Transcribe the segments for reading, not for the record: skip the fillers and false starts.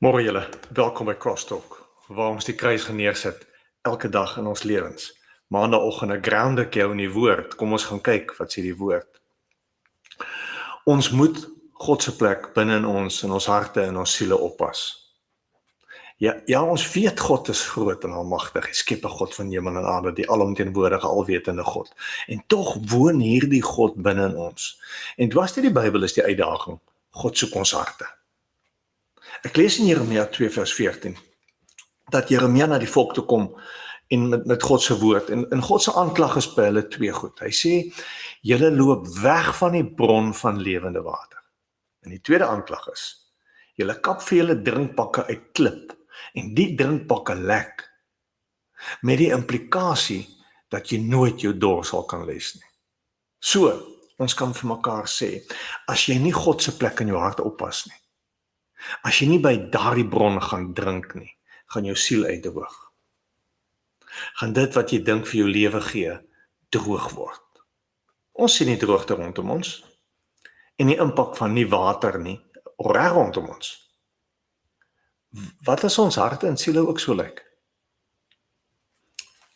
Môre julle, welkom by Crosstalk, waar ons die kruis geneersit elke dag in ons lewens. Maandagoggend ground ek jou in die woord. Kom ons gaan kyk wat sê die woord. Ons moet God se plek binne in ons harte en ons siele oppas. Ja, ons weet God is groot en almagtig, die skepper God van hemel en aarde, die alomteenwoordige, alwetende God. En tog woon hierdie God binne in ons. En dwars deur die Bybel is die uitdaging, God soek ons harte. Ek lees in Jeremia 2 vers 14, dat Jeremia na die volk toe kom en met God se woord, en God se aanklag is by hulle twee goed. Hy sê, julle loop weg van die bron van lewende water. En die tweede aanklag is, julle kap vir julle drinkbakke uit klip, en die drinkbakke lek, met die implikasie, dat jy nooit jou dors sal kan les nie. So, ons kan vir mekaar sê, as jy nie God se plek in jou hart oppas nie, as jy nie by daardie bron gaan drink nie, gaan jou siel uitdroog. Gaan dit wat jy dink vir jou lewe gee, droog word. Ons sien die droogte rondom ons, en die impak van nie water nie, reg rondom ons. Wat as ons harte en siele ook so lyk?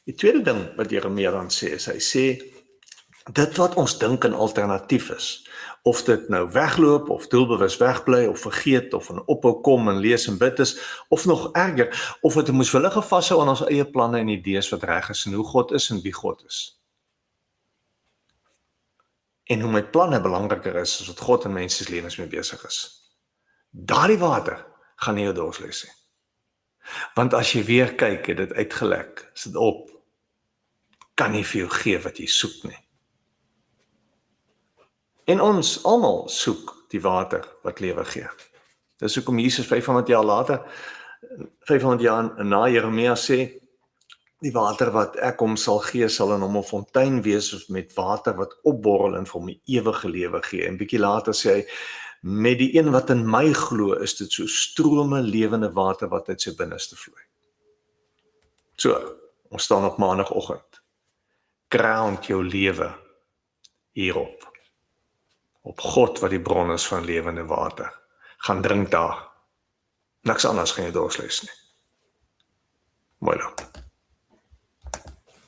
Die tweede ding wat Jeremia dan sê, is hy sê, dit wat ons dink 'n alternatief is, of dit nou wegloop, of doelbewus wegbly, of vergeet, of in ophou kom en lees en bid is, of nog erger, of dit moeswillige vashou aan ons eie planne en idees wat reg is, en hoe God is en wie God is. En hoe my planne belangriker is, as wat God in mense se lewens mee besig is. Daardie water gaan nie jou dors les nie. Want as jy weer kyk, het dit uitgelek, is dit op, kan nie vir jou gee wat jy soek nie. En ons almal soek die water wat lewe gee. Dis hoekom Jesus 500 jaar later, 500 jaar na Jeremia sê, die water wat ek hom sal gee, sal in hom 'n fontein wees met water wat opborrel en vir hom die ewige lewe gee. En bietjie later sê hy, met die een wat in my glo, is dit so strome lewende water wat uit sy binneste vloei. So, ons staan op maandagoggend. Ground jou lewe hierop. Op God wat die bron is van lewende water. Gaan drink daar. Niks anders gaan jy dors les nie. Mooi loop.